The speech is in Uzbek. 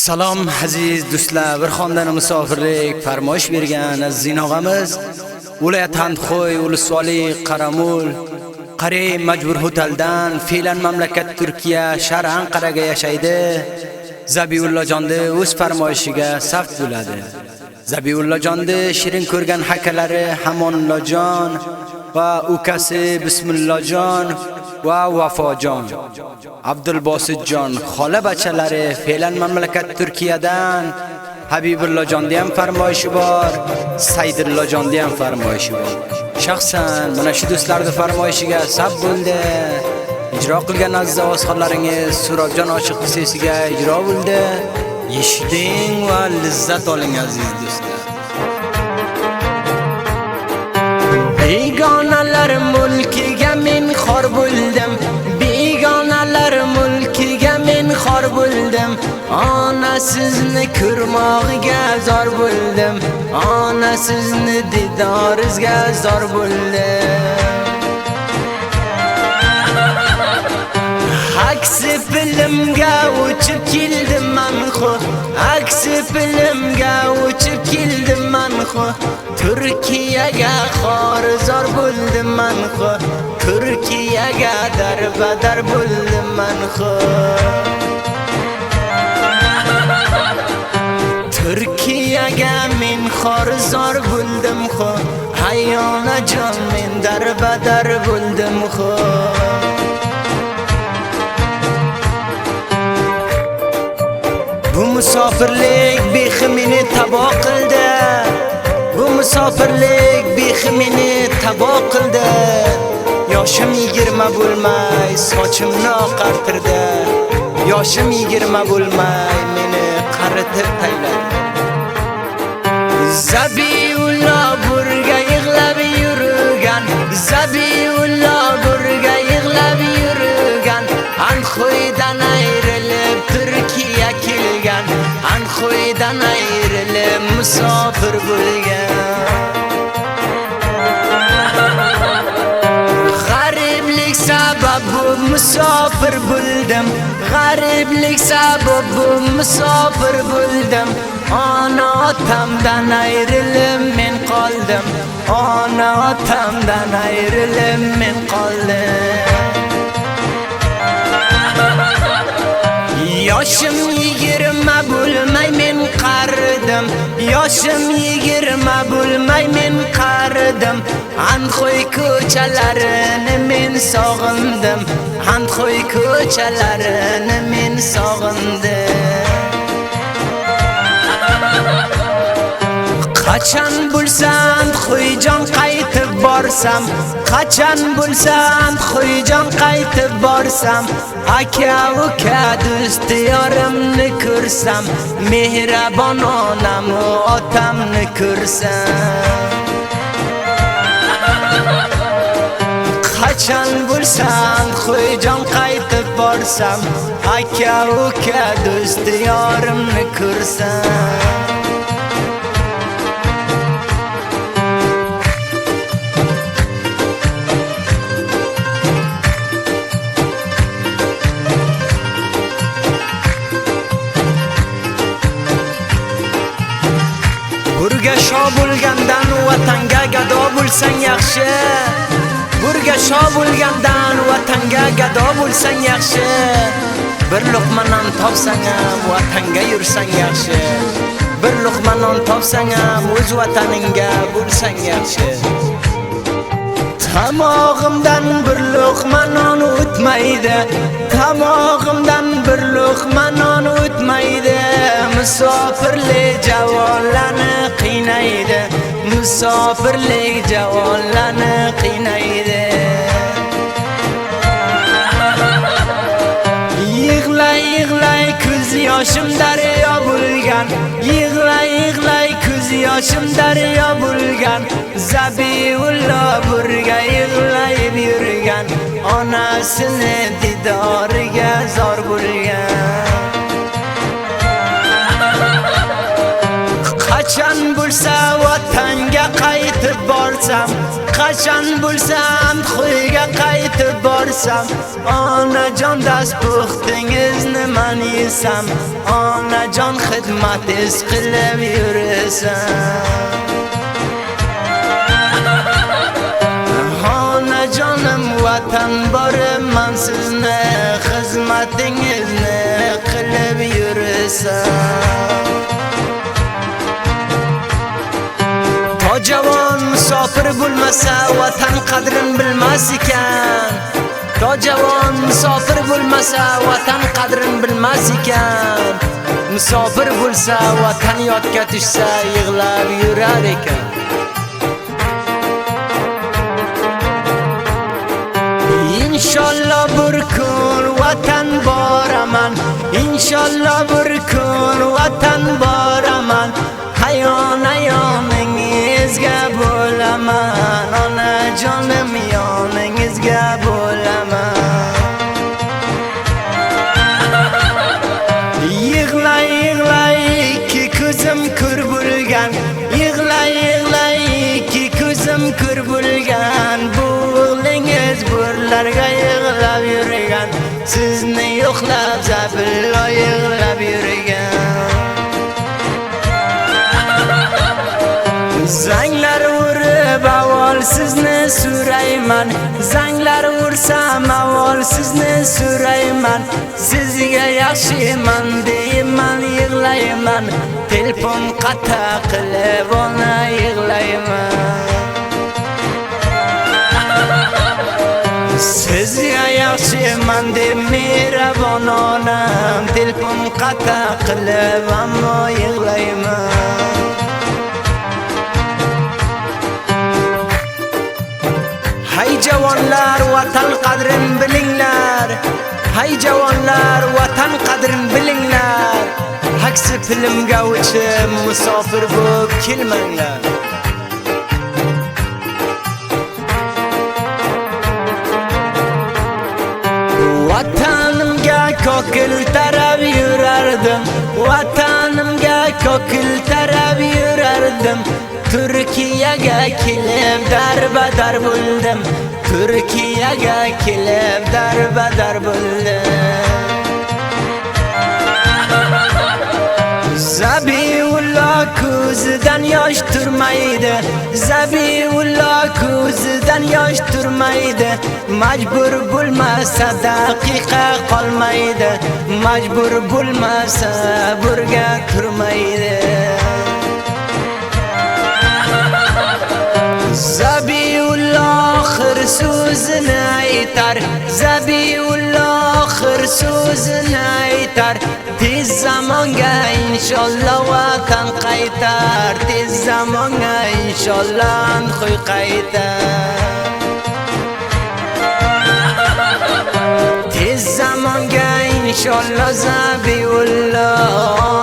Salom aziz do'stlar, bir xonadon musofirlik farmoyish bergan aziz og'amiz viloyat Handxo'y, Ulusvali, Qaramul, Qari majbur hoteldan fe'lan mamlakat Turkiya shahar Anqaraga yashaydi. Zabiullajonning o'z farmoyishiga saft bo'ladi. Zabiullajonning shirin ko'rgan hakalari Hamonullajon va ukasi Bismillahjon va Vafojon, Abdulbositjon, xola bachalari fe'lan mamlakat Turkiyadan, Habibullajonning ham farmoyishi bor, Saydullajonning ham farmoyishi bor. Shaxsan mana shu do'stlarning farmoyishiga sab bo'ldi. Ijro qilgan aziz ovozxonlaringiz Surobjon ochiq sesiga ijro bo'ldi. Eshiting va lazzat oling aziz do'stlar. Begonalar mulkiga men xor bo'ldim, begonalar mulkiga men xor bo'ldim. Ona sizni ko'rmoqqa zor bo'ldim, ona sizni didoringizga zor bo'ldim. Aksi filmga uchib keldim men xo, aksi filmga uchib keldim men xo. Turkiyaga xorizor bo'ldim men xo, Turkiyaga darbadar bo'ldim men xo. Turkiyaga men xorizor bo'ldim xo, hayonajon men darbadar bo'ldim xo. Bu musofirlik beximini tabo qildi, bu musofirlik beximini tabo qildi. Yoshim 20 bo'lmay sochimni oqartirdi, yoshim 20 bo'lmay meni qaritib tayladi. Zabiullah burga yig'lab yurgan, Zabiullah burga yig'lab yurgan, Anxo'ydan ayrilib Turkiya kelgan, Anxo'ydan ayrilib musofir bo'lgan. G'ariblik sababi musofir bo'ldim, g'ariblik sababi musofir bo'ldim. Ona otamdan ayrilib men qoldim, ona otamdan ayrilib men qoldim. Yoshim 20 bo'lmay men qaridim, yoshim 20 bo'lmay men qaridim. Anxo'y ko'chalarini men sog'indim, Anxo'y ko'chalarini men sog'indim. Qachon bo'lsam Xo'yjon qaytib borsam, qachon bo'lsam Xo'yjon qaytib borsam, aka uka do'st yorimni ko'rsam, mehribon onam va otamni ko'rsam. Qachon bo'lsam Xo'yjon qaytib borsam, aka uka do'st yorimni ko'rsam. Burga sho bo'lgandan vatanga gado bo'lsang yaxshi, burga sho bo'lgandan vatanga gado bo'lsang yaxshi. Bir luqma non topsang ham vatanga yursang yaxshi, bir luqma non topsang ham o'z vataningga bo'lsang yaxshi. Tamog'imdan bir luqma non o'tmaydi, tamog'imdan bir luqma non o'tmaydi. Musofirlik javonlarni qiynaydi, musofirlik javonlarni qiynaydi. Yig'lay yig'lay ko'z yoshim daryo bo'lgan, yig'lay yig'lay ko'z yoshim daryo bo'lgan. Zabiullah burga yig'layib yurgan, onasini didoriga zor bo'lgan. Qachon bo'lsa vatanga qayt qaytib borsam, qachon bo'lsam to'yga qaytib borsam, onajon dast puxtingizni man yesam, onajon xizmatingiz qilib yursam. Onajonim vatan boraman sizni, xizmatingizni qilib yursam. Javoon musofir bo'lmasa vatan qadrin bilmas ekan. Javoon musofir bo'lmasa vatan qadrin bilmas ekan. Musofir bo'lsa vatan yodga tushsa yig'lab yurar ekan. Inshaalloh bir kun vatan boraman, inshaalloh bir kun vatan boraman. Hayon yoningizga bo'laman, onajonim yoningizga bo'laman. Yig'lay yig'lay ki ko'zim ko'r bo'lgan, yig'lay yig'lay ki ko'zim ko'r bo'lgan. Bu o'g'lingiz burlarga yig'lab yurgan, sizni yo'qlab zabillo yig'lab yurgan. Zanglar urib avval sizni so'rayman, zanglar ursam avval sizni so'rayman. Sizga yaxshiman deyman, yig'layman, telefon qata qilib ona yig'layman. Sizga yaxshiman deb mehribon onam, telefon qata qilib ammo yig'layman. Hay javonlar vatan qadrin bilinglar, hay javonlar vatan qadrin bilinglar. Haksi filmga uchib musofir bo'lib kelmanglar. Vatanimga kokil tarab yurardim, vatanimga kokil tarab yurardim. Turkiyaga kelib darbadar bo'ldim, Turkiyaga kelib darbadar bo'ldim. Zabiulloh ko'zidan yosh turmaydi, Zabiulloh ko'zidan yosh turmaydi. Majbur bo'lmasa daqiqa qolmaydi, majbur bo'lmasa burga turmaydi. Zabiulloh oxir so'zini aytar, Zabiulloh oxir so'zini aytar. Tez zamonga inshaalloh vatan qaytar, tez zamonga inshaalloh qo'y qaytar. Tez zamonga inshaalloh Zabiulloh